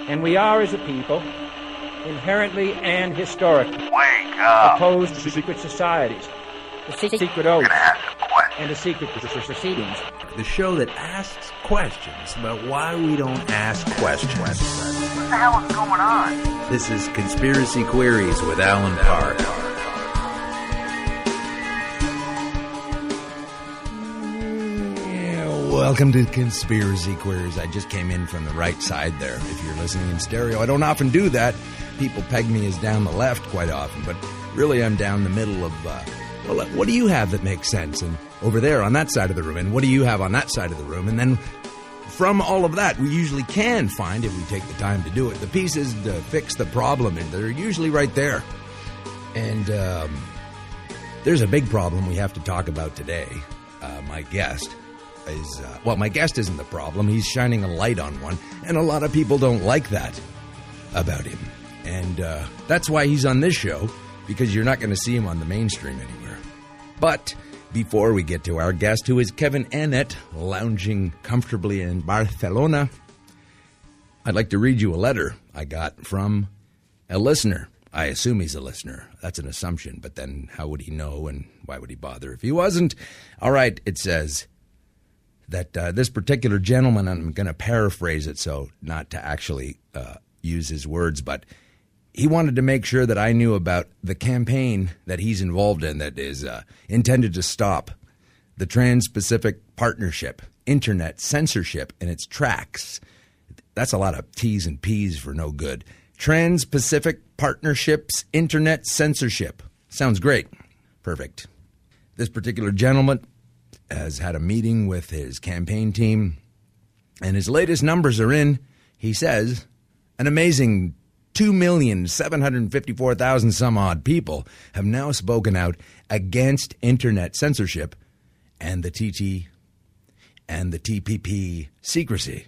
And we are, as a people, inherently and historically Wake up. opposed to secret societies, the secret oaths, and the secret proceedings. The show that asks questions about why we don't ask questions. What the hell is going on? This is Conspiracy Queries with Alan Park. Welcome to Conspiracy Queries. I just came in from the right side there. If you're listening in stereo, I don't often do that. People peg me as down the left quite often, but really I'm down the middle of, well, what do you have that makes sense? And over there on that side of the room, and what do you have on that side of the room? And then from all of that, we usually can find, if we take the time to do it, the pieces to fix the problem, and they're usually right there. And there's a big problem we have to talk about today. My guest is, my guest isn't the problem. He's shining a light on one, and a lot of people don't like that about him. And that's why he's on this show, because you're not going to see him on the mainstream anywhere. But before we get to our guest, who is Kevin Annett, lounging comfortably in Barcelona, I'd like to read you a letter I got from a listener. I assume he's a listener. That's an assumption, but then how would he know, and why would he bother if he wasn't? All right, it says that this particular gentleman, I'm going to paraphrase it so not to actually use his words, but he wanted to make sure that I knew about the campaign that he's involved in that is intended to stop the Trans-Pacific Partnership, internet censorship in its tracks. That's a lot of T's and P's for no good. Trans-Pacific Partnership's internet censorship. Sounds great. Perfect. This particular gentleman has had a meeting with his campaign team, and his latest numbers are in, he says, an amazing 2,754,000 some odd people have now spoken out against internet censorship and the TT and the TPP secrecy.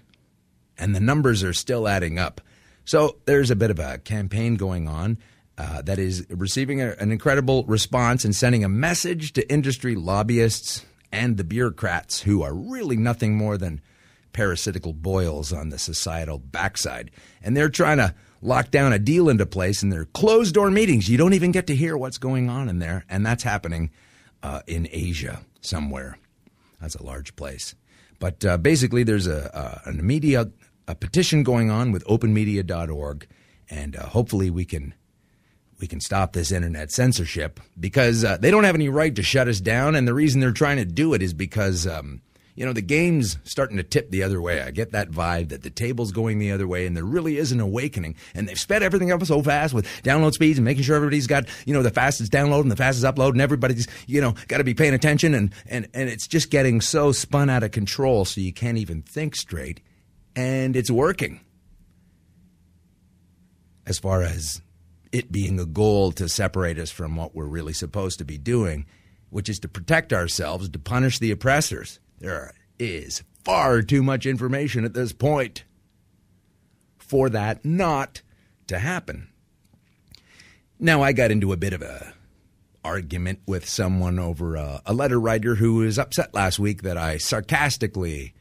And the numbers are still adding up. So there's a bit of a campaign going on that is receiving an incredible response and sending a message to industry lobbyists and the bureaucrats who are really nothing more than parasitical boils on the societal backside. And they're trying to lock down a deal into place in their closed-door meetings. You don't even get to hear what's going on in there, and that's happening in Asia somewhere. That's a large place. But basically there's a petition going on with openmedia.org, and hopefully we can stop this internet censorship, because they don't have any right to shut us down, and the reason they're trying to do it is because the game's starting to tip the other way. I get that vibe that the table's going the other way, and there really is an awakening. And they've sped everything up so fast with download speeds and making sure everybody's got, the fastest download and the fastest upload, and everybody's, got to be paying attention. And it's just getting so spun out of control so you can't even think straight. And it's working. As far as it being a goal to separate us from what we're really supposed to be doing, which is to protect ourselves, to punish the oppressors. There is far too much information at this point for that not to happen. Now, I got into a bit of a argument with someone over a letter writer who was upset last week that I sarcastically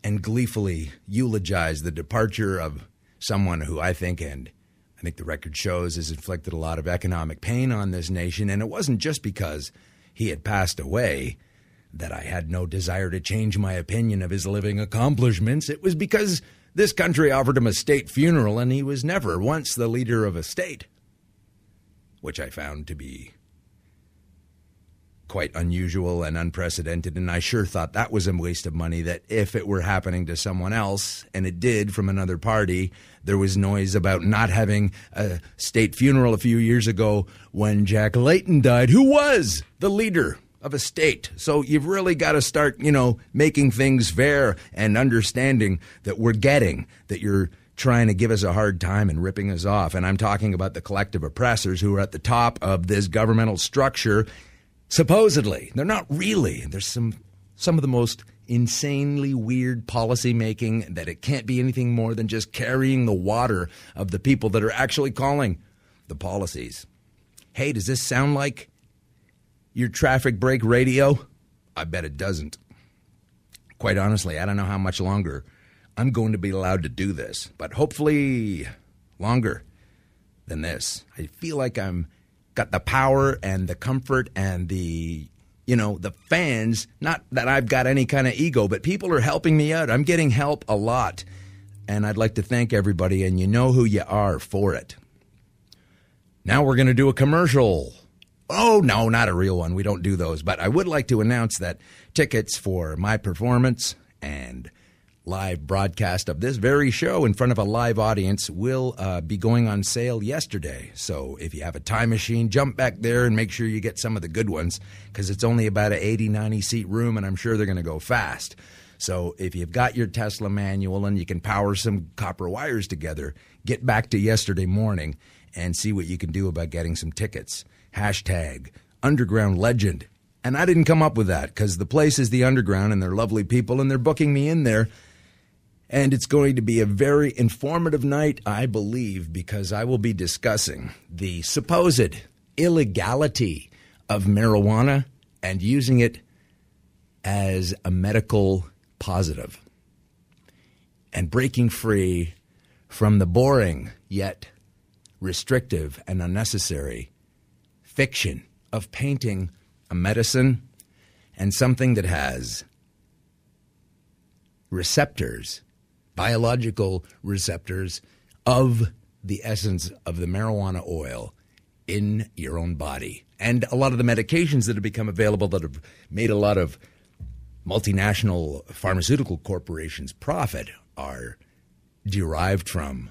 and gleefully eulogized the departure of someone who I think the record shows has inflicted a lot of economic pain on this nation. And it wasn't just because he had passed away that I had no desire to change my opinion of his living accomplishments. It was because this country offered him a state funeral, and he was never once the leader of a state, which I found to be quite unusual and unprecedented. And I sure thought that was a waste of money, that if it were happening to someone else, and it did from another party, there was noise about not having a state funeral a few years ago when Jack Layton died, who was the leader of a state. So you've really got to start, making things fair and understanding that we're getting that you're trying to give us a hard time and ripping us off. And I'm talking about the collective oppressors who are at the top of this governmental structure. Supposedly, they're not really. There's some of the most insanely weird policy making that it can't be anything more than just carrying the water of the people that are actually calling the policies. Hey, does this sound like your traffic break radio? I bet it doesn't. Quite honestly, I don't know how much longer I'm going to be allowed to do this, but hopefully longer than this. I feel like I'm got the power and the comfort and the fans, not that I've got any kind of ego, but people are helping me out. I'm getting help a lot, and I'd like to thank everybody, and you know who you are for it. Now we're going to do a commercial. Oh, no, not a real one. We don't do those, but I would like to announce that tickets for my performance and live broadcast of this very show in front of a live audience will be going on sale yesterday. So if you have a time machine, jump back there and make sure you get some of the good ones, because it's only about an 80, 90-seat room, and I'm sure they're going to go fast. So if you've got your Tesla manual and you can power some copper wires together, get back to yesterday morning and see what you can do about getting some tickets. Hashtag Underground Legend. And I didn't come up with that, because the place is the Underground, and they're lovely people, and they're booking me in there. And it's going to be a very informative night, I believe, because I will be discussing the supposed illegality of marijuana and using it as a medical positive, and breaking free from the boring yet restrictive and unnecessary fiction of painting a medicine and something that has receptors, biological receptors of the essence of the marijuana oil in your own body. And a lot of the medications that have become available that have made a lot of multinational pharmaceutical corporations profit are derived from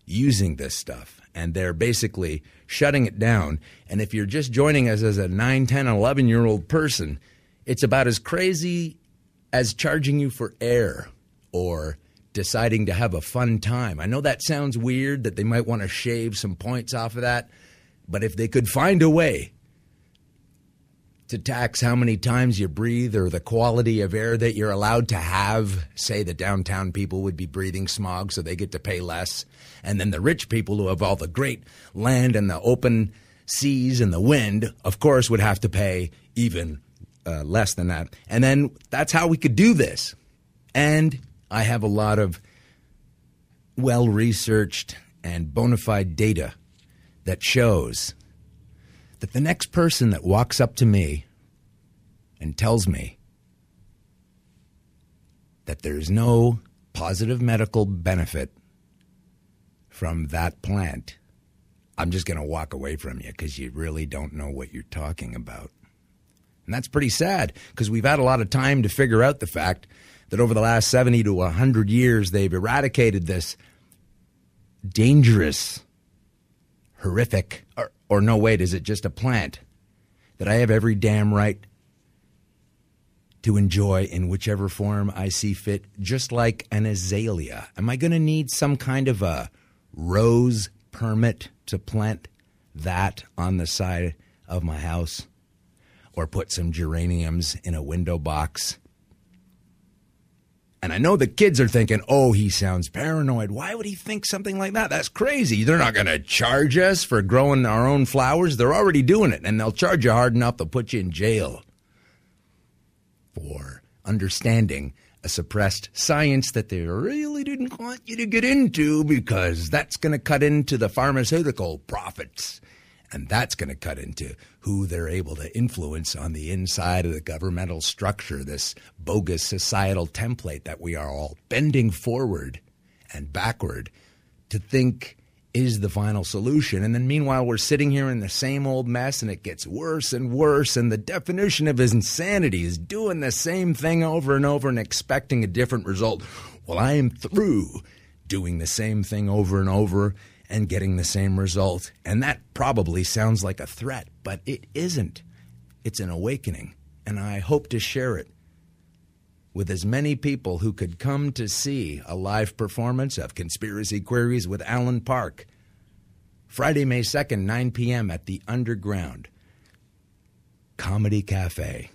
using this stuff. And they're basically shutting it down. And if you're just joining us as a 9, 10, 11-year-old person, it's about as crazy as charging you for air or deciding to have a fun time. I know that sounds weird, that they might want to shave some points off of that, but if they could find a way to tax how many times you breathe or the quality of air that you're allowed to have, say the downtown people would be breathing smog so they get to pay less, and then the rich people who have all the great land and the open seas and the wind, of course, would have to pay even less than that. And then that's how we could do this. And I have a lot of well-researched and bona fide data that shows that the next person that walks up to me and tells me that there's no positive medical benefit from that plant, I'm just going to walk away from you, because you really don't know what you're talking about. And that's pretty sad, because we've had a lot of time to figure out the fact that over the last 70 to 100 years, they've eradicated this dangerous, horrific, or no, wait, is it just a plant that I have every damn right to enjoy in whichever form I see fit, just like an azalea? Am I going to need some kind of a rose permit to plant that on the side of my house, or put some geraniums in a window box? And I know the kids are thinking, oh, he sounds paranoid. Why would he think something like that? That's crazy. They're not going to charge us for growing our own flowers. They're already doing it, and they'll charge you hard enough, they'll put you in jail for understanding a suppressed science that they really didn't want you to get into, because that's going to cut into the pharmaceutical profits. And that's going to cut into who they're able to influence on the inside of the governmental structure, this bogus societal template that we are all bending forward and backward to think is the final solution. And then meanwhile, we're sitting here in the same old mess, and it gets worse and worse. And the definition of insanity is doing the same thing over and over and expecting a different result. Well, I am through doing the same thing over and over and getting the same result. And that probably sounds like a threat, but it isn't. It's an awakening, and I hope to share it with as many people who could come to see a live performance of Conspiracy Queries with Alan Park, Friday, May 2nd, 9 p.m. at the Underground Comedy Cafe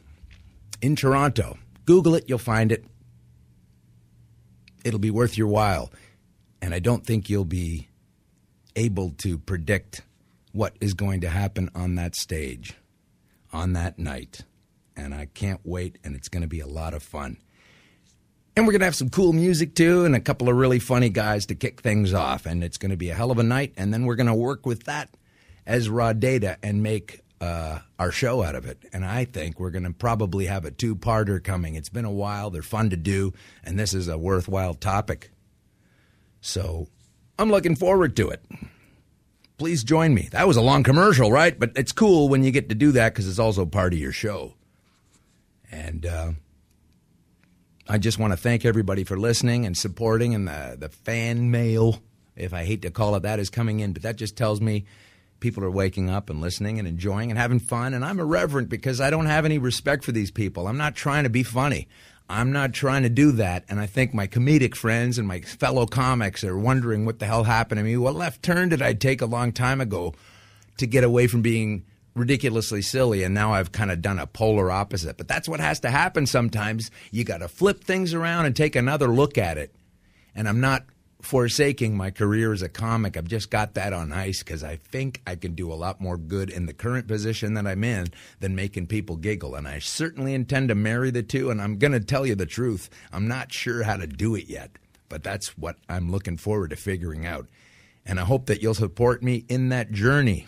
in Toronto. Google it, you'll find it. It'll be worth your while, and I don't think you'll be able to predict what is going to happen on that stage on that night. And I can't wait, and it's going to be a lot of fun. And we're going to have some cool music, too, and a couple of really funny guys to kick things off. And it's going to be a hell of a night. And then we're going to work with that as raw data and make our show out of it. And I think we're going to probably have a two-parter coming. It's been a while. They're fun to do. And this is a worthwhile topic. So I'm looking forward to it. Please join me. That was a long commercial, right? But it's cool when you get to do that because it's also part of your show. And I just want to thank everybody for listening and supporting, and the fan mail, if I hate to call it that, is coming in. But that just tells me people are waking up and listening and enjoying and having fun. And I'm irreverent because I don't have any respect for these people. I'm not trying to be funny. I'm not trying to do that. And I think my comedic friends and my fellow comics are wondering what the hell happened to me. What left turn did I take a long time ago to get away from being ridiculously silly, and now I've kind of done a polar opposite. But that's what has to happen sometimes. You got to flip things around and take another look at it. And I'm not forsaking my career as a comic. I've just got that on ice because I think I can do a lot more good in the current position that I'm in than making people giggle. And I certainly intend to marry the two, and I'm going to tell you the truth. I'm not sure how to do it yet, but that's what I'm looking forward to figuring out. And I hope that you'll support me in that journey.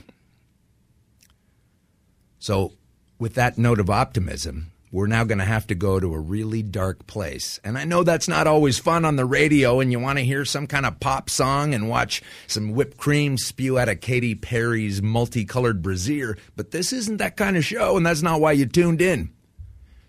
So with that note of optimism, we're now going to have to go to a really dark place. And I know that's not always fun on the radio, and you want to hear some kind of pop song and watch some whipped cream spew out of Katy Perry's multicolored brassiere, but this isn't that kind of show, and that's not why you tuned in.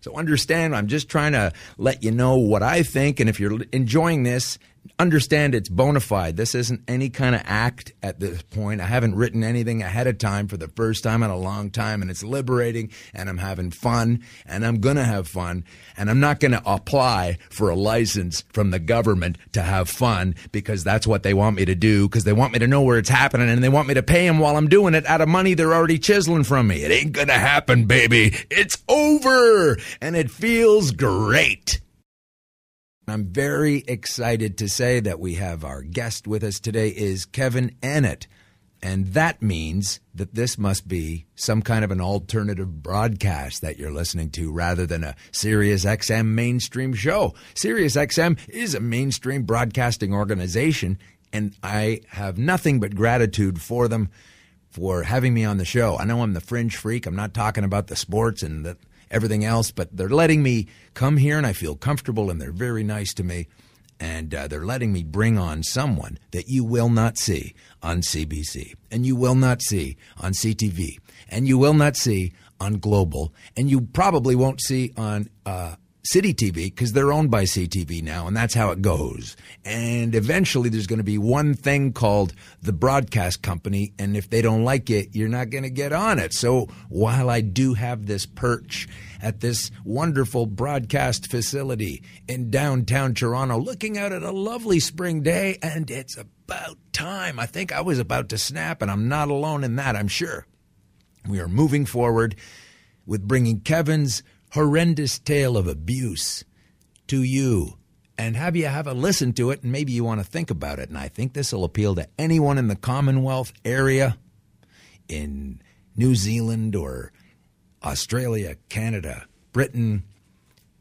So understand, I'm just trying to let you know what I think, and if you're enjoying this, understand it's bona fide. This isn't any kind of act at this point. I haven't written anything ahead of time for the first time in a long time, and it's liberating, and I'm having fun, and I'm going to have fun, and I'm not going to apply for a license from the government to have fun because that's what they want me to do, because they want me to know where it's happening, and they want me to pay them while I'm doing it out of money they're already chiseling from me. It ain't going to happen, baby. It's over, and it feels great. I'm very excited to say that we have our guest with us today is Kevin Annett, and that means that this must be some kind of an alternative broadcast that you're listening to rather than a SiriusXM mainstream show. SiriusXM is a mainstream broadcasting organization, and I have nothing but gratitude for them for having me on the show. I know I'm the fringe freak. I'm not talking about the sports and everything else, but they're letting me come here, and I feel comfortable, and they're very nice to me, and they're letting me bring on someone that you will not see on CBC, and you will not see on CTV, and you will not see on Global, and you probably won't see on City TV because they're owned by CTV now, and that's how it goes. And eventually there's going to be one thing called the broadcast company, and if they don't like it, you're not going to get on it. So while I do have this perch at this wonderful broadcast facility in downtown Toronto, looking out at a lovely spring day, and it's about time. I think I was about to snap, and I'm not alone in that, I'm sure. We are moving forward with bringing Kevin's horrendous tale of abuse to you and have you have a listen to it, and maybe you want to think about it. And I think this will appeal to anyone in the Commonwealth area, in New Zealand or Australia, Canada, Britain,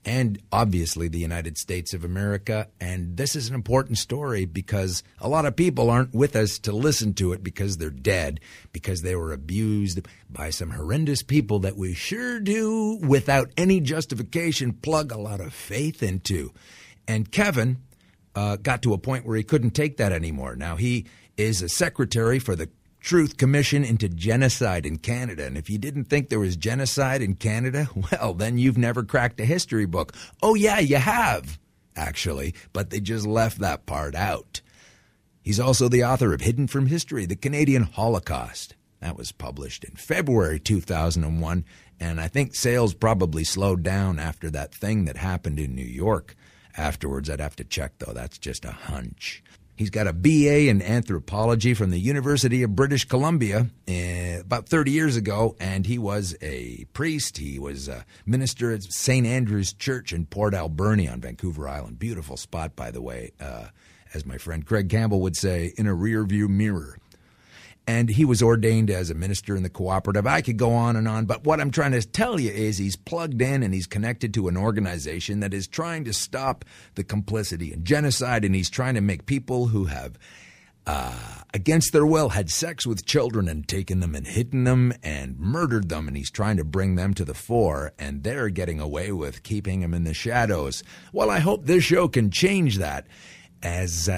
and obviously the United States of America. And this is an important story because a lot of people aren't with us to listen to it because they're dead, because they were abused by some horrendous people that we sure do, without any justification, plug a lot of faith into. And Kevin got to a point where he couldn't take that anymore. Now, he is a secretary for the Truth Commission into Genocide in Canada. And if you didn't think there was genocide in Canada, well, then you've never cracked a history book. Oh, yeah, you have, actually, but they just left that part out. He's also the author of Hidden from History, The Canadian Holocaust. That was published in February 2001, and I think sales probably slowed down after that thing that happened in New York. Afterwards, I'd have to check, though. That's just a hunch. He's got a BA in anthropology from the University of British Columbia about 30 years ago, and he was a priest. He was a minister at St. Andrew's Church in Port Alberni on Vancouver Island. Beautiful spot, by the way, as my friend Craig Campbell would say, in a rear-view mirror. And he was ordained as a minister in the cooperative. I could go on, but what I'm trying to tell you is he's plugged in and he's connected to an organization that is trying to stop the complicity and genocide, and he's trying to make people who have, against their will, had sex with children and taken them and hidden them and murdered them, and he's trying to bring them to the fore, and they're getting away with keeping them in the shadows. Well, I hope this show can change that, as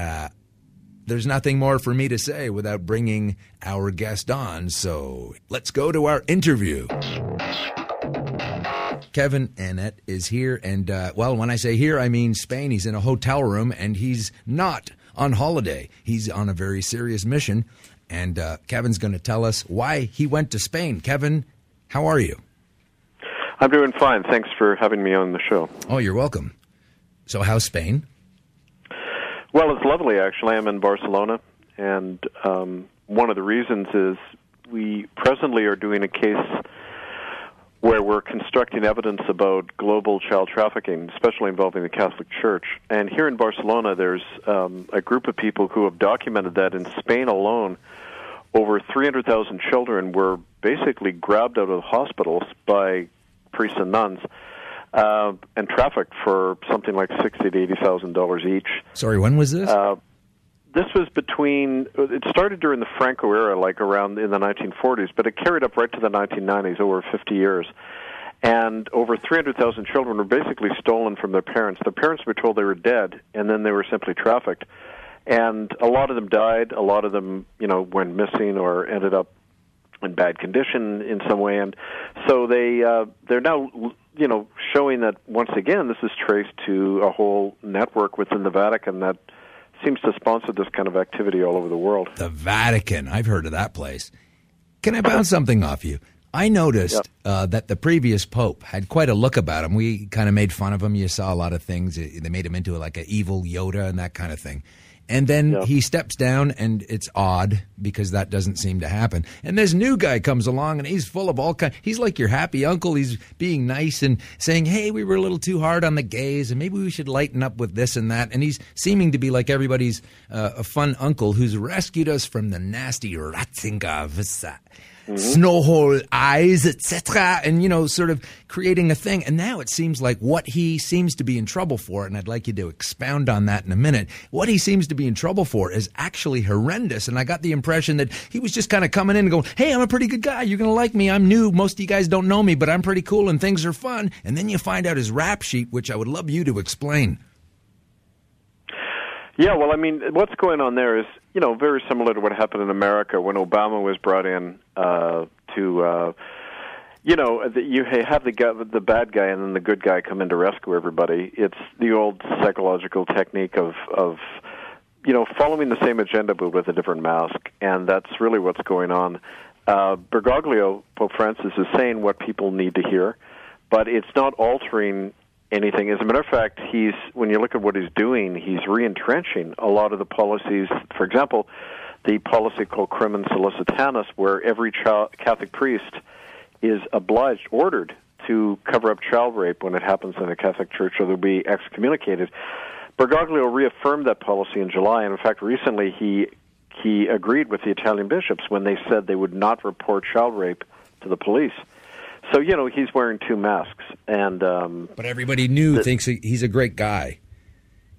there's nothing more for me to say without bringing our guest on, so let's go to our interview. Kevin Annett is here, and, well, when I say here, I mean Spain. He's in a hotel room, and he's not on holiday. He's on a very serious mission, and Kevin's going to tell us why he went to Spain. Kevin, how are you? I'm doing fine. Thanks for having me on the show. Oh, you're welcome. So how's Spain? Well, it's lovely, actually. I'm in Barcelona, and one of the reasons is we presently are doing a case where we're constructing evidence about global child trafficking, especially involving the Catholic Church. And here in Barcelona, there's a group of people who have documented that in Spain alone, over 300,000 children were basically grabbed out of hospitals by priests and nuns and trafficked for something like $60,000 to $80,000 each. Sorry, when was this? This was it started during the Franco era, like around in the 1940s, but it carried up right to the 1990s, over 50 years. And over 300,000 children were basically stolen from their parents. Their parents were told they were dead, and then they were simply trafficked. And a lot of them died. A lot of them, went missing or ended up in bad condition in some way. And so they're now, showing that, once again, this is traced to a whole network within the Vatican that seems to sponsor this kind of activity all over the world. The Vatican. I've heard of that place. Can I bounce something off you? I noticed that the previous pope had quite a look about him. We kind of made fun of him. You saw a lot of things. They made him into like an evil Yoda and that kind of thing. And then he steps down, and it's odd because that doesn't seem to happen. And this new guy comes along, and he's full of all kinds. He's like your happy uncle. He's being nice and saying, hey, we were a little too hard on the gays, and maybe we should lighten up with this and that. And he's seeming to be like everybody's a fun uncle who's rescued us from the nasty Ratzinger, Snowhole eyes, etc., and, sort of creating a thing. And now it seems like what he seems to be in trouble for, and I'd like you to expound on that in a minute, what he seems to be in trouble for is actually horrendous. And I got the impression that he was just kind of coming in and going, hey, I'm a pretty good guy. You're going to like me. I'm new. Most of you guys don't know me, but I'm pretty cool and things are fun. And then you find out his rap sheet, which I would love you to explain. Yeah, well, I mean, what's going on there is, very similar to what happened in America when Obama was brought in you have the bad guy and then the good guy come in to rescue everybody. It's the old psychological technique of following the same agenda but with a different mask, and that's really what's going on. Bergoglio, Pope Francis, is saying what people need to hear, but it's not altering anything. As a matter of fact, when you look at what he's doing, he's re-entrenching a lot of the policies. For example, the policy called Crimen Solicitanus, where every Catholic priest is ordered to cover up child rape when it happens in a Catholic church, or they'll be excommunicated. Bergoglio reaffirmed that policy in July, and in fact, recently he agreed with the Italian bishops when they said they would not report child rape to the police. So, he's wearing two masks. And but everybody thinks he's a great guy.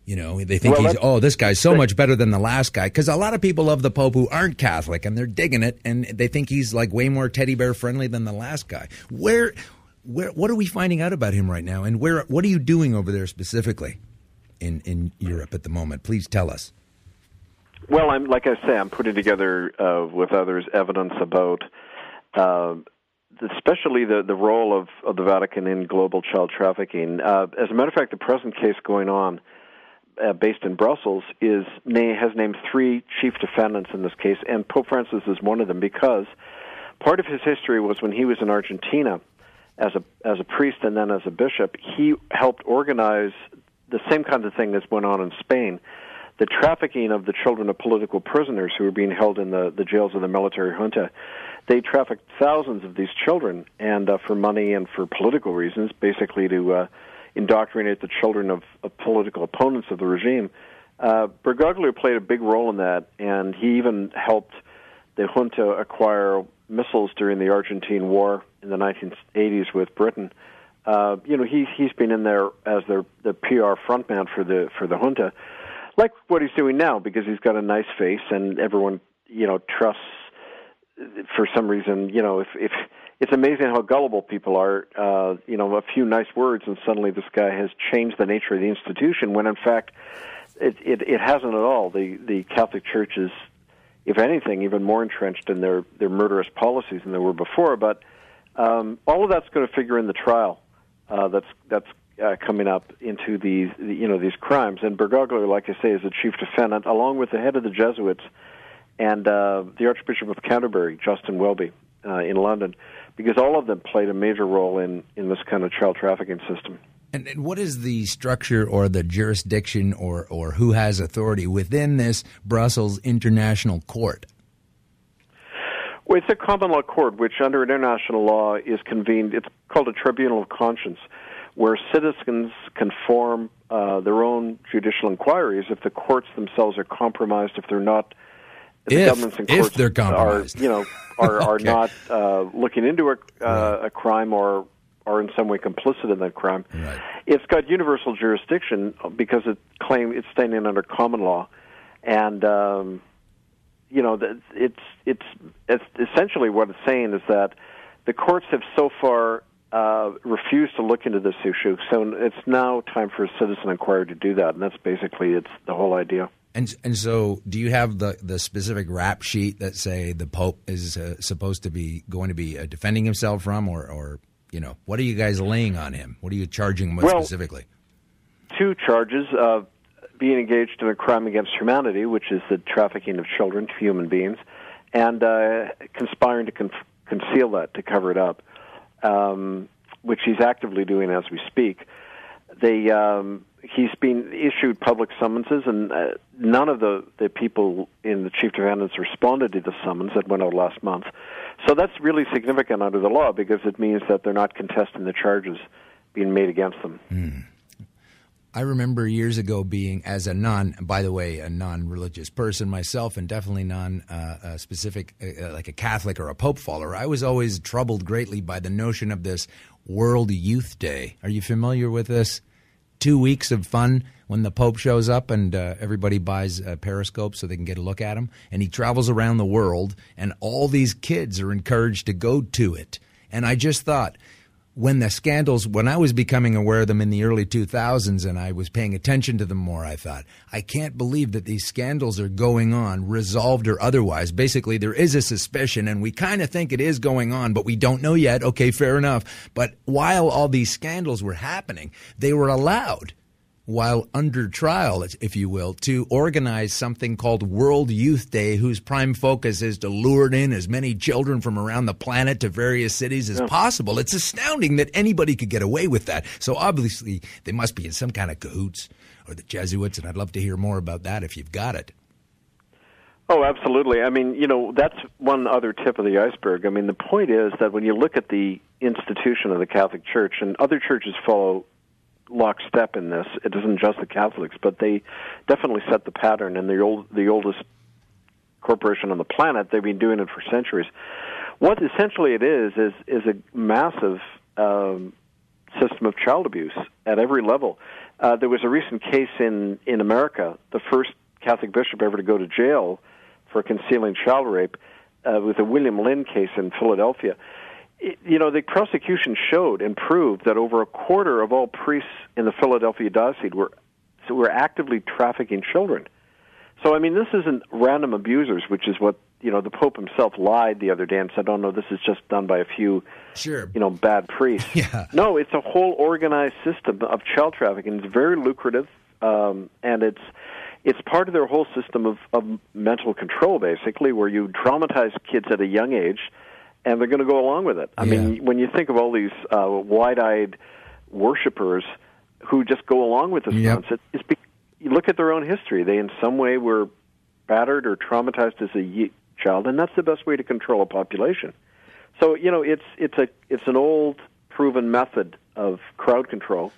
They think this guy's so much better than the last guy. Because a lot of people love the Pope who aren't Catholic, and they're digging it, and they think he's like way more teddy bear friendly than the last guy. What are we finding out about him right now? And what are you doing over there specifically in Europe at the moment? Please tell us. Well, I'm putting together with others evidence about especially the role of the Vatican in global child trafficking. As a matter of fact, the present case going on, based in Brussels, has named 3 chief defendants in this case, and Pope Francis is one of them, because part of his history was when he was in Argentina as a priest and then as a bishop, he helped organize the same kind of thing that went on in Spain, the trafficking of the children of political prisoners who were being held in the jails of the military junta. They trafficked thousands of these children, and for money and for political reasons, basically to indoctrinate the children of political opponents of the regime. Bergoglio played a big role in that, and he even helped the junta acquire missiles during the Argentine War in the 1980s with Britain. He's been in there as the PR frontman for the junta, like what he's doing now, because he's got a nice face and everyone trusts. For some reason, if it's amazing how gullible people are. A few nice words and suddenly this guy has changed the nature of the institution. When in fact, it hasn't at all. The Catholic Church is, if anything, even more entrenched in their murderous policies than they were before. But all of that's going to figure in the trial that's coming up into these crimes. And Bergoglio, like I say, is the chief defendant, along with the head of the Jesuits and the Archbishop of Canterbury, Justin Welby, in London, because all of them played a major role in this kind of child trafficking system. And what is the structure or the jurisdiction or who has authority within this Brussels International Court? Well, it's a common law court, which under international law is convened. It's called a tribunal of conscience, where citizens can form their own judicial inquiries if the courts themselves are compromised, if they're not. The governments and courts they're compromised, are okay. not looking into a crime or in some way complicit in that crime. Right. It's got universal jurisdiction because it's standing under common law, and it's essentially what it's saying is that the courts have so far refused to look into this issue, so it's now time for a citizen inquiry to do that, and that's basically it's the whole idea. And so, do you have the specific rap sheet that say the Pope is supposed to be going to be defending himself from, or what are you guys laying on him? What are you charging him with specifically? 2 charges: being engaged in a crime against humanity, which is the trafficking of children to human beings, and conspiring to conceal that, to cover it up, which he's actively doing as we speak. He's been issued public summonses, and none of the people in the chief defendants responded to the summons that went out last month. So that's really significant under the law because it means that they're not contesting the charges being made against them. I remember years ago being, as a non-religious person myself, and definitely non-specific, like a Catholic or a Pope follower, I was always troubled greatly by the notion of this World Youth Day. Are you familiar with this? 2 weeks of fun when the Pope shows up and everybody buys a periscope so they can get a look at him. And he travels around the world, and all these kids are encouraged to go to it. And I just thought, when the scandals, when I was becoming aware of them in the early 2000s and I was paying attention to them more, I thought, I can't believe that these scandals are going on, resolved or otherwise. Basically, there is a suspicion and we kind of think it is going on, but we don't know yet. Okay, fair enough. But while all these scandals were happening, they were allowed, while under trial, if you will, to organize something called World Youth Day, whose prime focus is to lure in as many children from around the planet to various cities as possible. It's astounding that anybody could get away with that. So obviously, they must be in some kind of cahoots, or the Jesuits, and I'd love to hear more about that if you've got it. Oh, absolutely. I mean, that's one other tip of the iceberg. I mean, the point is that when you look at the institution of the Catholic Church, and other churches follow lockstep in this. It isn't just the Catholics, but they definitely set the pattern. And the oldest corporation on the planet, they've been doing it for centuries. What essentially it is a massive system of child abuse at every level. There was a recent case in America, the first Catholic bishop ever to go to jail for concealing child rape, with the William Lynn case in Philadelphia. The prosecution showed and proved that over a quarter of all priests in the Philadelphia diocese were actively trafficking children. So, I mean, this isn't random abusers, which is what, the Pope himself lied the other day and said, oh, no, this is just done by a few, bad priests. Yeah. No, it's a whole organized system of child trafficking. It's very lucrative, and it's part of their whole system of mental control, basically, where you traumatize kids at a young age, and they're going to go along with it. I mean, when you think of all these wide-eyed worshipers who just go along with this nonsense, you look at their own history. They in some way were battered or traumatized as a child, and that's the best way to control a population. So, it's an old, proven method of crowd control,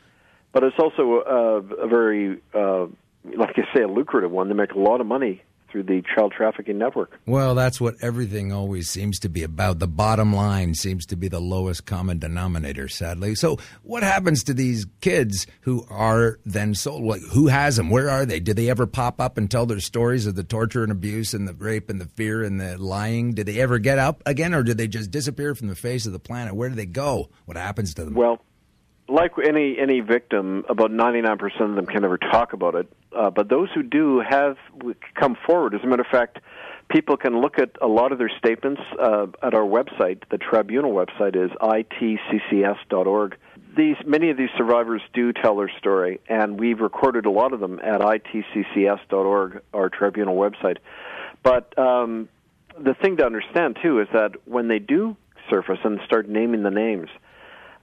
but it's also a very, like I say, a lucrative one. They make a lot of money through the child trafficking network. Well, that's what everything always seems to be about. The bottom line seems to be the lowest common denominator, sadly. So what happens to these kids who are then sold? Like, who has them? Where are they? Do they ever pop up and tell their stories of the torture and abuse and the rape and the fear and the lying? Do they ever get up again, or do they just disappear from the face of the planet? Where do they go? What happens to them? Well, like any victim, about 99% of them can never talk about it. But those who do have come forward. As a matter of fact, people can look at a lot of their statements at our website. The tribunal website is itccs.org. Many of these survivors do tell their story, and we've recorded a lot of them at itccs.org, our tribunal website. But the thing to understand, too, is that when they do surface and start naming the names,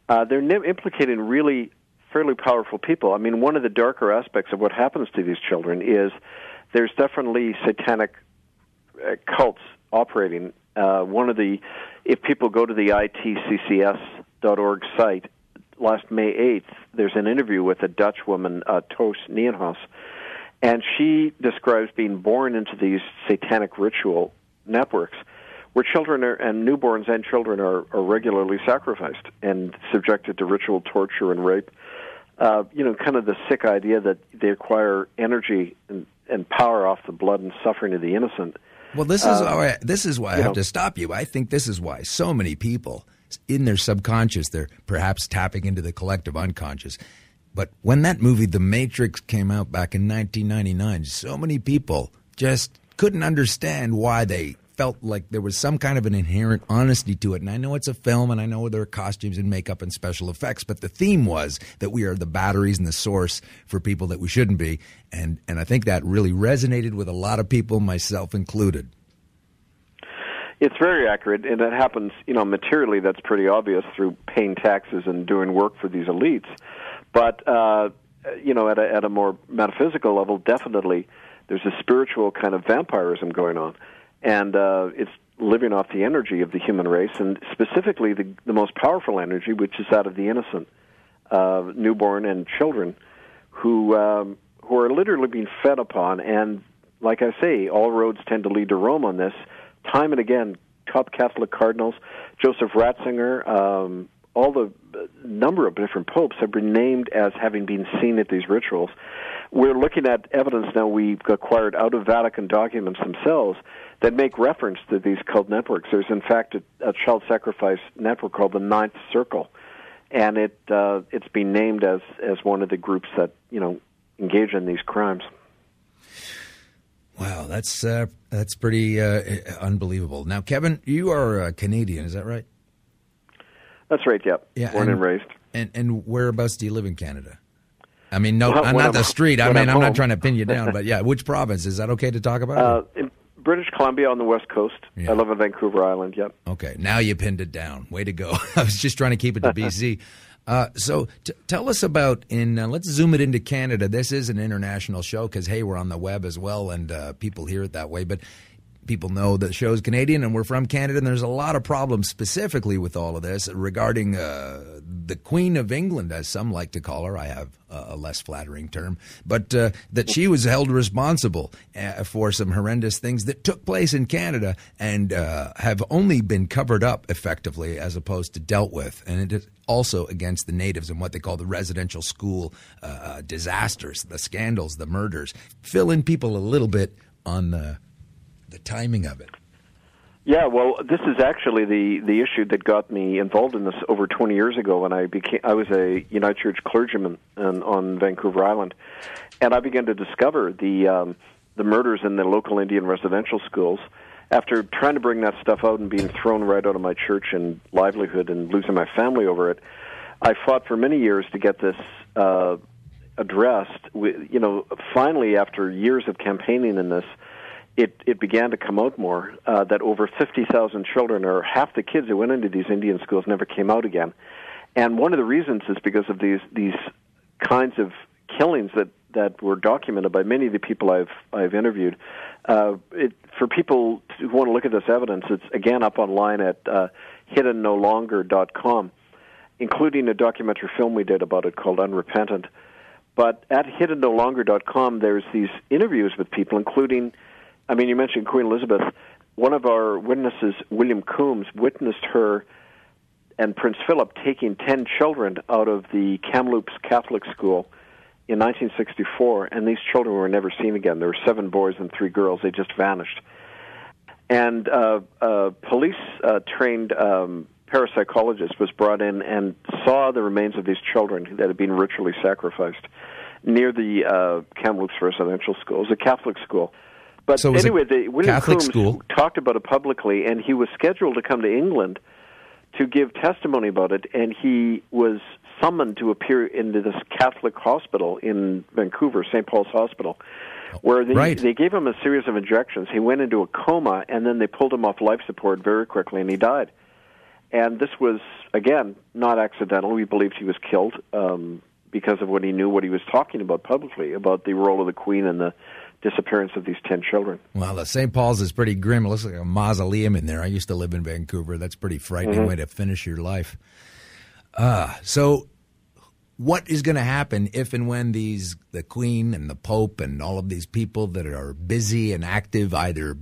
they're implicating really fairly powerful people. I mean, one of the darker aspects of what happens to these children is there's definitely satanic cults operating. If people go to the itccs.org site, last May 8th, there's an interview with a Dutch woman, Toos Nienhuis, and she describes being born into these satanic ritual networks where children and newborns and children are regularly sacrificed and subjected to ritual torture and rape. Kind of the sick idea that they acquire energy and power off the blood and suffering of the innocent. Well, this is why I have to stop you. I think this is why so many people, in their subconscious, they're perhaps tapping into the collective unconscious. But when that movie, The Matrix, came out back in 1999, so many people just couldn't understand why they felt like there was some kind of an inherent honesty to it. And I know it's a film, and I know there are costumes and makeup and special effects, but the theme was that we are the batteries and the source for people that we shouldn't be. And I think that really resonated with a lot of people, myself included. It's very accurate, and it happens, materially. That's pretty obvious through paying taxes and doing work for these elites. But, at a more metaphysical level, definitely there's a spiritual kind of vampirism going on. And it's living off the energy of the human race, and specifically the most powerful energy, which is that of the innocent, newborn and children, who are literally being fed upon. And like I say, all roads tend to lead to Rome on this. Time and again, top Catholic cardinals, Joseph Ratzinger, all the number of different popes have been named as having been seen at these rituals. We're looking at evidence now we've acquired out of Vatican documents themselves that make reference to these cult networks. There's, in fact, a child sacrifice network called the Ninth Circle, and it's been named as one of the groups that engage in these crimes. Wow, that's pretty unbelievable. Now, Kevin, you are Canadian, is that right? That's right. Yeah. Born and raised. And whereabouts do you live in Canada? I mean, no, not the street. I mean, I'm not trying to pin you down, but yeah, which province? Is that okay to talk about? In British Columbia on the West Coast. Yeah. I live on Vancouver Island, yep. Okay, now you pinned it down. Way to go. I was just trying to keep it to BC. So tell us about, let's zoom it into Canada. This is an international show because, hey, we're on the web as well, and people hear it that way. But people know the show's Canadian and we're from Canada, and there's a lot of problems specifically with all of this regarding the Queen of England, as some like to call her. I have a less flattering term, but that she was held responsible for some horrendous things that took place in Canada and have only been covered up effectively as opposed to dealt with. And it is also against the natives and what they call the residential school disasters, the scandals, the murders. Fill in people a little bit on the timing of it. Yeah, well, this is actually the issue that got me involved in this over 20 years ago when I was a United Church clergyman on Vancouver Island, and I began to discover the murders in the local Indian residential schools. After trying to bring that stuff out and being thrown right out of my church and livelihood and losing my family over it, I fought for many years to get this addressed. Finally, after years of campaigning in this, it began to come out more that over 50,000 children, or half the kids that went into these Indian schools, never came out again. And one of the reasons is because of these kinds of killings that were documented by many of the people I've interviewed. For people who want to look at this evidence, it's again up online at hiddennolonger.com, including a documentary film we did about it called Unrepentant. But at hiddennolonger.com, there's these interviews with people, including I mean, you mentioned Queen Elizabeth. One of our witnesses, William Coombs, witnessed her and Prince Philip taking 10 children out of the Kamloops Catholic School in 1964, and these children were never seen again. There were 7 boys and 3 girls. They just vanished. And a police-trained parapsychologist was brought in and saw the remains of these children that had been ritually sacrificed near the Kamloops Residential School. It was a Catholic school. But so anyway, William Catholic Coombs talked about it publicly, and he was scheduled to come to England to give testimony about it, and he was summoned to appear into this Catholic hospital in Vancouver, St. Paul's Hospital, where they gave him a series of injections. He went into a coma, and then they pulled him off life support very quickly, and he died. And this was, again, not accidental. We believed he was killed because of what he knew, what he was talking about publicly, about the role of the Queen and the disappearance of these 10 children. Well, the St. Paul's is pretty grim. It looks like a mausoleum in there. I used to live in Vancouver. That's a pretty frightening way to finish your life. So what is going to happen if and when the Queen and the Pope and all of these people that are busy and active, either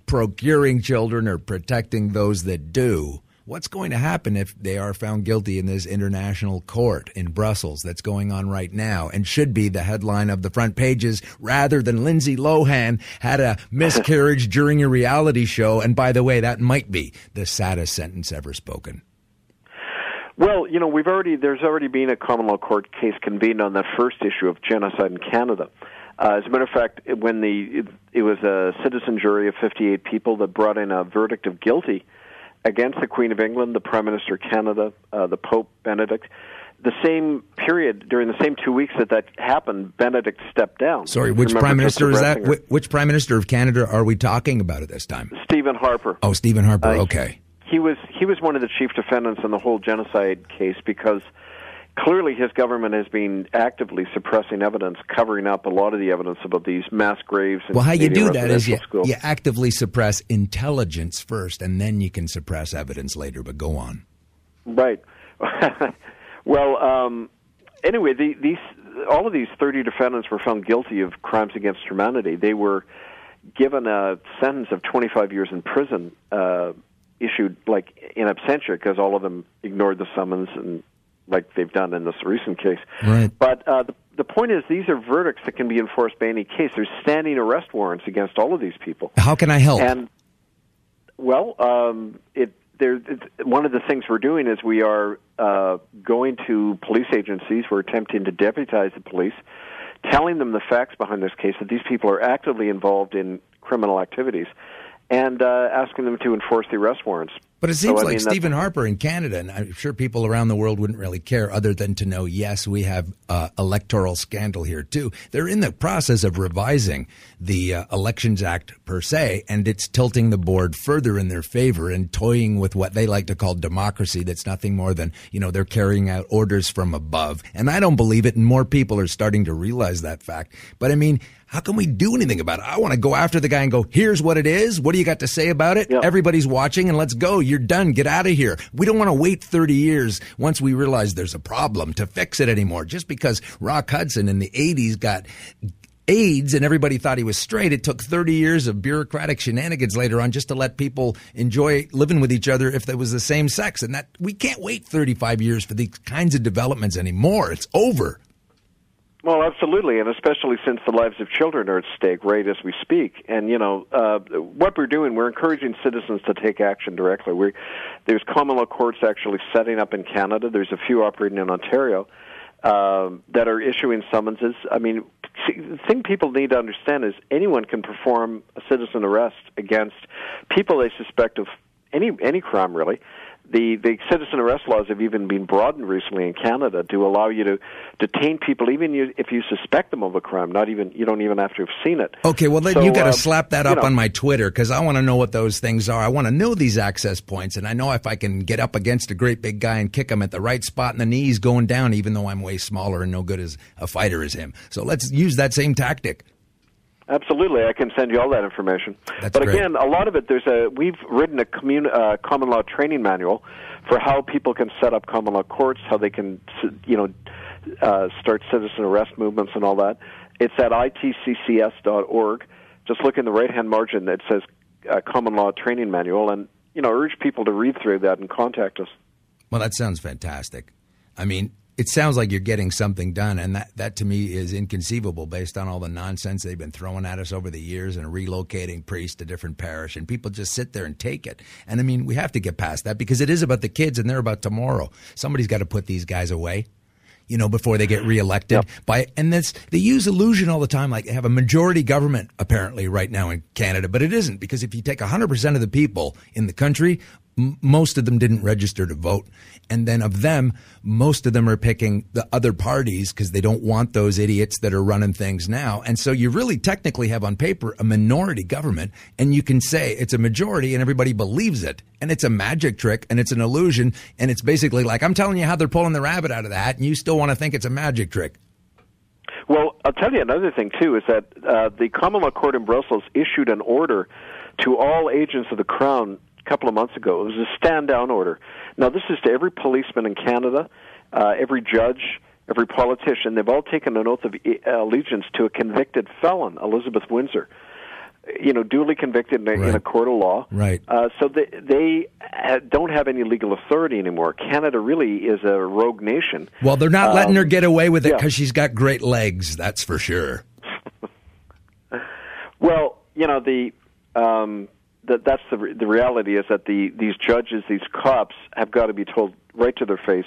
procuring children or protecting those that do, what's going to happen if they are found guilty in this international court in Brussels that's going on right now and should be the headline of the front pages rather than Lindsay Lohan had a miscarriage during a reality show? And by the way, that might be the saddest sentence ever spoken. Well, you know, there's already been a common law court case convened on the first issue of genocide in Canada. As a matter of fact, when it was a citizen jury of 58 people that brought in a verdict of guilty against the Queen of England, the Prime Minister of Canada, the Pope Benedict. The same period, during the same 2 weeks that happened, Benedict stepped down. Sorry, which Prime Minister is that? Which Prime Minister of Canada are we talking about at this time? Stephen Harper. Oh, Stephen Harper, okay. He was one of the chief defendants in the whole genocide case because clearly his government has been actively suppressing evidence, covering up a lot of the evidence about these mass graves. Well, how you do that is you actively suppress intelligence first, and then you can suppress evidence later, but go on. Right. Well, anyway, all of these 30 defendants were found guilty of crimes against humanity. They were given a sentence of 25 years in prison, issued like in absentia because all of them ignored the summons and like they've done in this recent case. Right. But the point is these are verdicts that can be enforced by any case. There's standing arrest warrants against all of these people. How can I help? And, well, one of the things we're doing is we are going to police agencies. We're attempting to deputize the police, telling them the facts behind this case, that these people are actively involved in criminal activities, and asking them to enforce the arrest warrants. But it seems like Stephen Harper in Canada, and I'm sure people around the world wouldn't really care other than to know, yes, we have electoral scandal here too. They're in the process of revising the Elections Act per se, and it's tilting the board further in their favor and toying with what they like to call democracy. That's nothing more than, they're carrying out orders from above. And I don't believe it, and more people are starting to realize that fact. But I mean, how can we do anything about it? I want to go after the guy and go, here's what it is. What do you got to say about it? Yep. Everybody's watching, and let's go. You're done. Get out of here. We don't want to wait 30 years once we realize there's a problem to fix it anymore. Just because Rock Hudson in the 80s got AIDS and everybody thought he was straight, it took 30 years of bureaucratic shenanigans later on just to let people enjoy living with each other if they was the same sex. And that we can't wait 35 years for these kinds of developments anymore. It's over. Well, absolutely, and especially since the lives of children are at stake right as we speak. And, what we're doing, we're encouraging citizens to take action directly. There's common law courts actually setting up in Canada. There's a few operating in Ontario that are issuing summonses. I mean, the thing people need to understand is anyone can perform a citizen arrest against people they suspect of any crime, really. The citizen arrest laws have even been broadened recently in Canada to allow you to detain people even if you suspect them of a crime. You don't even have to have seen it. Okay, well then you got to slap that up on my Twitter because I want to know what those things are. I want to know these access points, and I know if I can get up against a great big guy and kick him at the right spot in the knees going down, even though I'm way smaller and no good as a fighter as him. So let's use that same tactic. Absolutely, I can send you all that information. That's great. Again, a lot of it, we've written a common law training manual for how people can set up common law courts, how they can, start citizen arrest movements and all that. It's at itccs.org. Just look in the right-hand margin that says Common Law Training Manual, and urge people to read through that and contact us. Well, that sounds fantastic. I mean, it sounds like you're getting something done, and that to me is inconceivable based on all the nonsense they've been throwing at us over the years and relocating priests to different parish, and people just sit there and take it. And I mean, we have to get past that because it is about the kids and they're about tomorrow. Somebody's got to put these guys away, before they get reelected. Yep. They use illusion all the time, like they have a majority government apparently right now in Canada, but it isn't, because if you take 100% of the people in the country, most of them didn't register to vote. And then of them, most of them are picking the other parties because they don't want those idiots that are running things now. And so you really technically have on paper a minority government, and you can say it's a majority and everybody believes it. And it's a magic trick and it's an illusion. And it's basically like, I'm telling you how they're pulling the rabbit out of the hat, and you still want to think it's a magic trick. Well, I'll tell you another thing, too, is that the Common Law Court in Brussels issued an order to all agents of the Crown a couple of months ago. It was a stand-down order. Now, this is to every policeman in Canada, every judge, every politician. They've all taken an oath of allegiance to a convicted felon, Elizabeth Windsor, duly convicted in a court of law. Right. So they don't have any legal authority anymore. Canada really is a rogue nation. Well, they're not letting her get away with it because she's got great legs, that's for sure. Well, that's the reality is that these judges, these cops, have got to be told right to their face,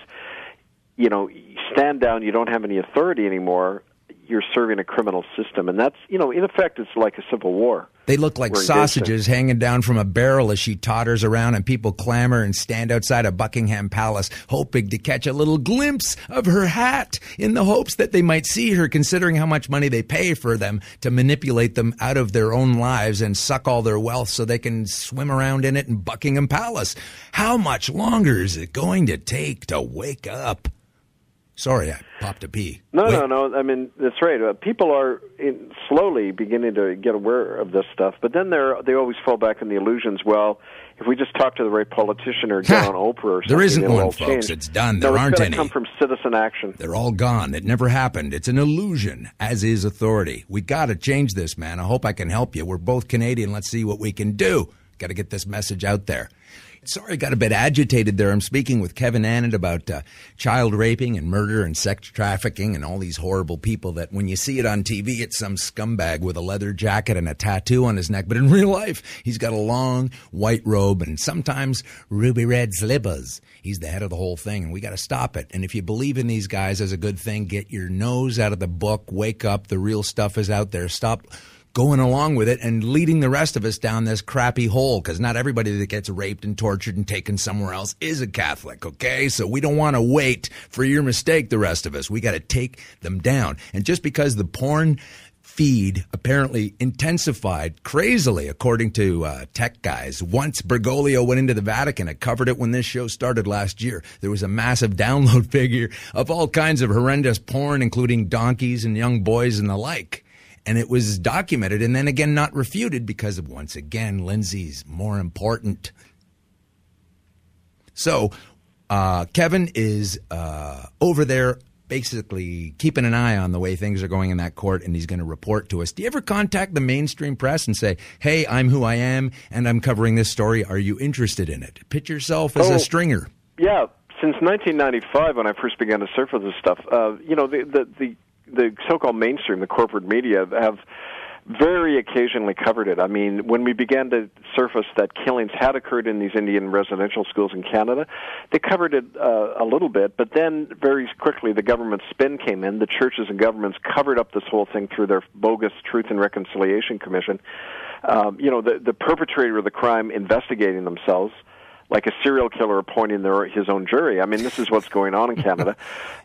stand down, you don't have any authority anymore, you're serving a criminal system. And that's, in effect, it's like a civil war. They look like sausages hanging down from a barrel as she totters around, and people clamor and stand outside of Buckingham Palace, hoping to catch a little glimpse of her hat in the hopes that they might see her, considering how much money they pay for them to manipulate them out of their own lives and suck all their wealth so they can swim around in it in Buckingham Palace. How much longer is it going to take to wake up? Sorry, I popped a pee. No. I mean, that's right. People are slowly beginning to get aware of this stuff, but then they always fall back in the illusions. Well, if we just talk to the right politician or get on Oprah or something, there isn't one, folks. Change. It's done. There aren't any. It's going to come from citizen action. They're all gone. It never happened. It's an illusion, as is authority. We got to change this, man. I hope I can help you. We're both Canadian. Let's see what we can do. Got to get this message out there. Sorry, I got a bit agitated there. I'm speaking with Kevin Annett about child raping and murder and sex trafficking and all these horrible people that when you see it on TV, it's some scumbag with a leather jacket and a tattoo on his neck. But in real life, he's got a long white robe and sometimes ruby red slippers. He's the head of the whole thing, and we got to stop it. And if you believe in these guys as a good thing, get your nose out of the book, wake up. The real stuff is out there. Stop going along with it and leading the rest of us down this crappy hole, because not everybody that gets raped and tortured and taken somewhere else is a Catholic, okay? So we don't want to wait for your mistake, the rest of us. We got to take them down. And just because the porn feed apparently intensified crazily, according to tech guys. Once Bergoglio went into the Vatican, it covered it when this show started last year. There was a massive download figure of all kinds of horrendous porn, including donkeys and young boys and the like. And it was documented and then again not refuted because of, once again, Lindsay's more important. So Kevin is over there basically keeping an eye on the way things are going in that court, and he's going to report to us. Do you ever contact the mainstream press and say, hey, I'm who I am, and I'm covering this story. Are you interested in it? Pitch yourself as a stringer. Yeah. Since 1995, when I first began to surface this stuff, the so-called mainstream, the corporate media, have very occasionally covered it. I mean, when we began to surface that killings had occurred in these Indian residential schools in Canada, they covered it a little bit, but then very quickly the government spin came in. The churches and governments covered up this whole thing through their bogus Truth and Reconciliation Commission. The perpetrator of the crime investigating themselves, like a serial killer appointing his own jury. I mean, this is what's going on in Canada.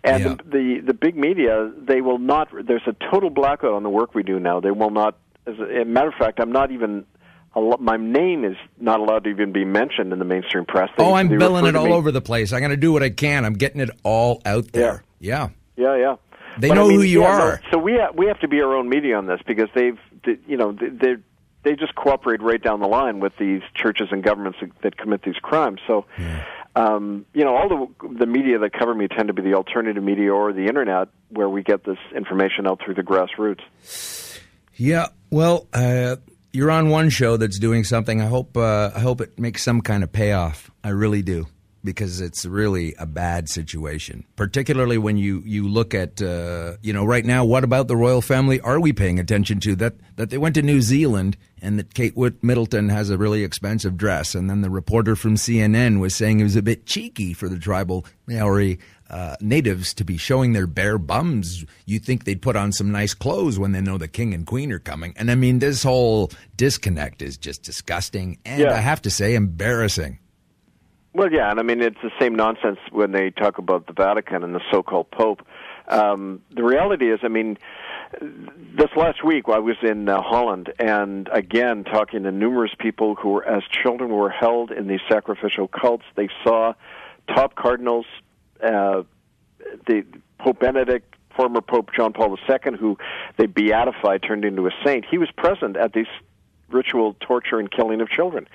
And the big media, they will not, there's a total blackout on the work we do now. They will not, as a matter of fact, my name is not allowed to even be mentioned in the mainstream press. I'm billing it all over the place. I'm going to do what I can. I'm getting it all out there. Yeah. They know who you are. So we have to be our own media on this, because they just cooperate right down the line with these churches and governments that commit these crimes. So, all the media that cover me tend to be the alternative media or the internet, where we get this information out through the grassroots. Yeah, well, you're on one show that's doing something. I hope it makes some kind of payoff. I really do, because it's really a bad situation, particularly when you look at, right now, what about the royal family are we paying attention to? That they went to New Zealand and that Kate Middleton has a really expensive dress. And then the reporter from CNN was saying it was a bit cheeky for the tribal Maori natives to be showing their bare bums. You think they'd put on some nice clothes when they know the king and queen are coming. And I mean, this whole disconnect is just disgusting and I have to say embarrassing. Well, yeah, and I mean, it's the same nonsense when they talk about the Vatican and the so-called Pope. The reality is, I mean, this last week I was in Holland, and again, talking to numerous people who were, as children, were held in these sacrificial cults. They saw top cardinals, the Pope Benedict, former Pope John Paul II, who they beatified, turned into a saint. He was present at these ritual torture and killing of children.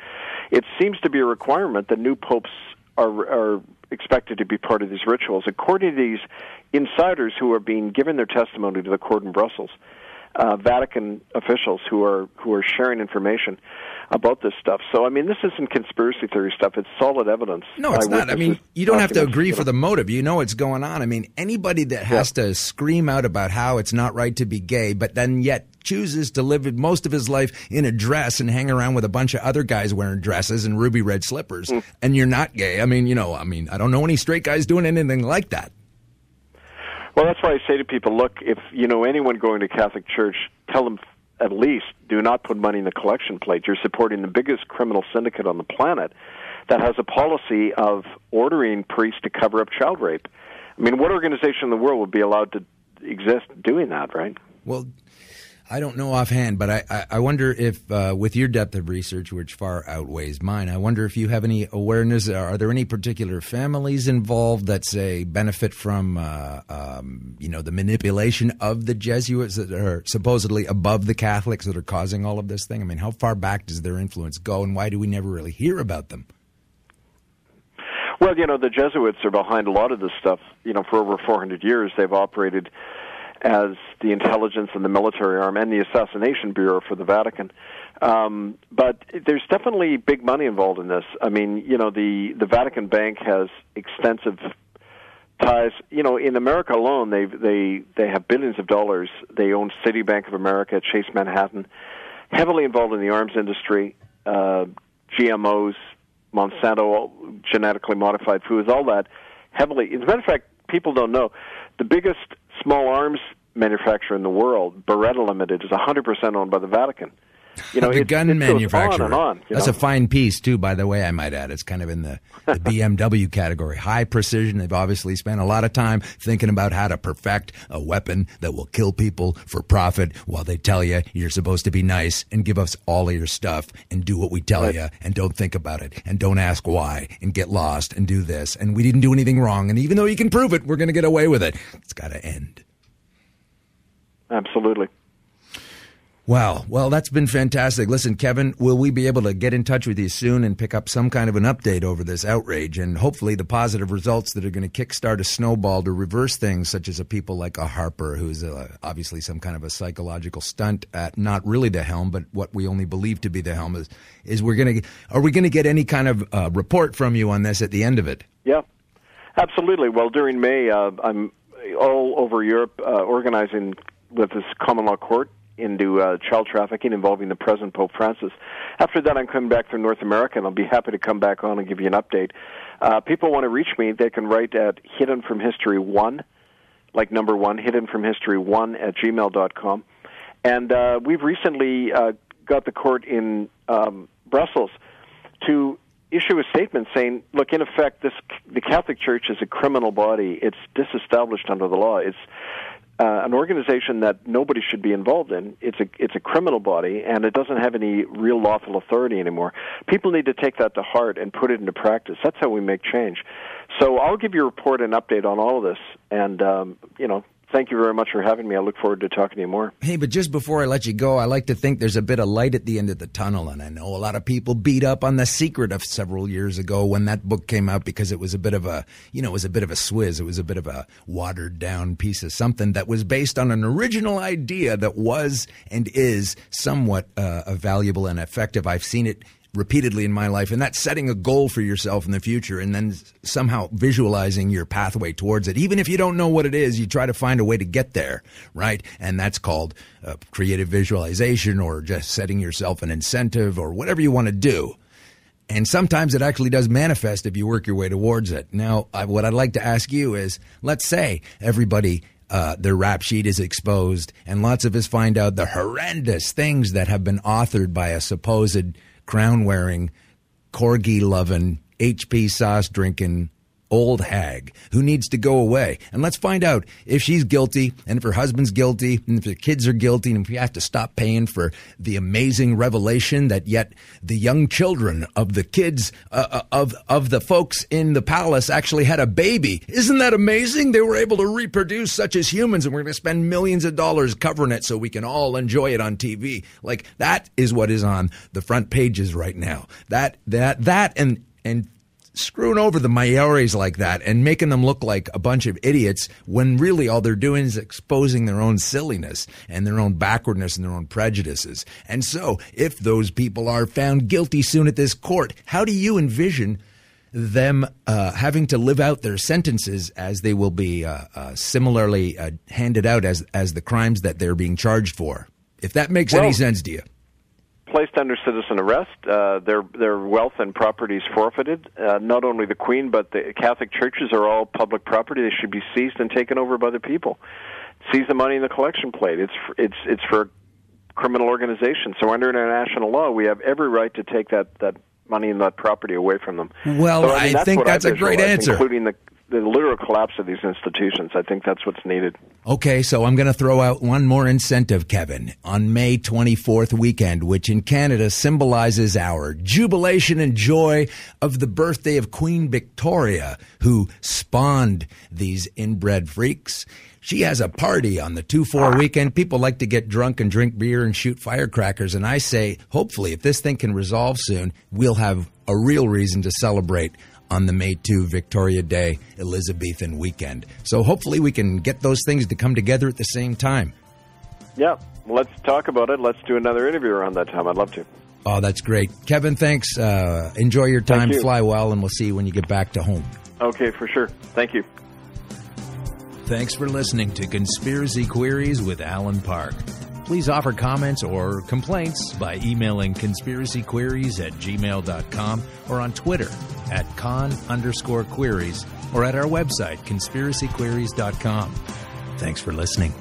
It seems to be a requirement that new popes are expected to be part of these rituals. According to these insiders who are being given their testimony to the court in Brussels, Vatican officials who are sharing information about this stuff. So, I mean, this isn't conspiracy theory stuff. It's solid evidence. No, it's not. I mean, you don't have to agree for the motive. You know what's going on. I mean, anybody that has to scream out about how it's not right to be gay, but then yet chooses to live most of his life in a dress and hang around with a bunch of other guys wearing dresses and ruby red slippers, and you're not gay. I mean, I don't know any straight guys doing anything like that. Well, that's why I say to people, look, if you know anyone going to Catholic Church, tell them at least do not put money in the collection plate. You're supporting the biggest criminal syndicate on the planet that has a policy of ordering priests to cover up child rape. I mean, what organization in the world would be allowed to exist doing that, right? Well, I don't know offhand, but I wonder if, with your depth of research, which far outweighs mine, I wonder if you have any awareness. Are there any particular families involved that, say, benefit from, the manipulation of the Jesuits that are supposedly above the Catholics that are causing all of this thing? I mean, how far back does their influence go, and why do we never really hear about them? Well, the Jesuits are behind a lot of this stuff. For over 400 years, they've operated as the intelligence and the military arm and the assassination bureau for the Vatican. But there's definitely big money involved in this. I mean, the Vatican Bank has extensive ties. In America alone, they have billions of dollars. They own Citibank of America, Chase Manhattan, heavily involved in the arms industry, GMOs, Monsanto, genetically modified foods, all that heavily. As a matter of fact, people don't know, the biggest small arms manufacturer in the world, Beretta Limited, is 100% owned by the Vatican. The gun manufacturer. On and on, That's a fine piece, too, by the way, I might add. It's kind of in the BMW category. High precision. They've obviously spent a lot of time thinking about how to perfect a weapon that will kill people for profit while they tell you you're supposed to be nice and give us all of your stuff and do what we tell you and don't think about it and don't ask why and get lost and do this. And we didn't do anything wrong. And even though you can prove it, we're going to get away with it. It's got to end. Absolutely. Wow. Well, that's been fantastic. Listen, Kevin, will we be able to get in touch with you soon and pick up some kind of an update over this outrage and hopefully the positive results that are going to kickstart a snowball to reverse things, such as a people like a Harper, who's obviously some kind of a psychological stunt at not really the helm, but what we only believe to be the helm is are we going to get any kind of report from you on this at the end of it? Yeah, absolutely. Well, during May, I'm all over Europe organizing with this common law court into child trafficking involving the present Pope Francis. After that, I'm coming back from North America, and I'll be happy to come back on and give you an update. People want to reach me, they can write at hiddenfromhistory1, like number 1, hiddenfromhistory1 at gmail.com. And we've recently got the court in Brussels to issue a statement saying, look, in effect, the Catholic Church is a criminal body. It's disestablished under the law. It's an organization that nobody should be involved in. It's a criminal body, and it doesn't have any real lawful authority anymore. People need to take that to heart and put it into practice. That's how we make change. So I'll give you a report and update on all of this, and Thank you very much for having me. I look forward to talking to you more. Hey, but just before I let you go, I like to think there's a bit of light at the end of the tunnel. And I know a lot of people beat up on The Secret of several years ago when that book came out because it was a bit of a, it was a bit of a swizz. It was a bit of a watered down piece of something that was based on an original idea that was and is somewhat valuable and effective. I've seen it repeatedly in my life, and that's setting a goal for yourself in the future and then somehow visualizing your pathway towards it. Even if you don't know what it is, you try to find a way to get there, right? And that's called creative visualization, or just setting yourself an incentive, or whatever you want to do. And sometimes it actually does manifest if you work your way towards it. Now, what I'd like to ask you is, let's say everybody their rap sheet is exposed and lots of us find out the horrendous things that have been authored by a supposed crown-wearing, corgi-loving, HP sauce-drinking old hag who needs to go away. And let's find out if she's guilty, and if her husband's guilty, and if the kids are guilty, and if we have to stop paying for the amazing revelation that yet the young children of the kids of the folks in the palace actually had a baby. Isn't that amazing? They were able to reproduce such as humans, and we're going to spend millions of dollars covering it so we can all enjoy it on TV. Like, that is what is on the front pages right now. That and screwing over the Maoris like that and making them look like a bunch of idiots when really all they're doing is exposing their own silliness and their own backwardness and their own prejudices. And so if those people are found guilty soon at this court, how do you envision them having to live out their sentences as they will be similarly handed out as the crimes that they're being charged for? If that makes any sense to you. Placed under citizen arrest, their wealth and properties forfeited. Not only the Queen, but the Catholic churches are all public property. They should be seized and taken over by the people. Seize the money in the collection plate. It's for criminal organizations. So under international law, we have every right to take that money and that property away from them. Well, so, I think that's a great answer. Including the literal collapse of these institutions. I think that's what's needed. Okay, so I'm going to throw out one more incentive, Kevin. On May 24th weekend, which in Canada symbolizes our jubilation and joy of the birthday of Queen Victoria, who spawned these inbred freaks. She has a party on the 2-4 weekend. People like to get drunk and drink beer and shoot firecrackers. And I say, hopefully, if this thing can resolve soon, we'll have a real reason to celebrate on the May 2 Victoria Day Elizabethan weekend. So hopefully we can get those things to come together at the same time. Yeah, let's talk about it. Let's do another interview around that time. I'd love to. Oh, that's great. Kevin, thanks. Enjoy your time. Fly well, and we'll see you when you get back to home. Okay, for sure. Thank you. Thanks for listening to Conspiracy Queries with Alan Park. Please offer comments or complaints by emailing conspiracyqueries@gmail.com or on Twitter @con_queries or at our website, conspiracyqueries.com. Thanks for listening.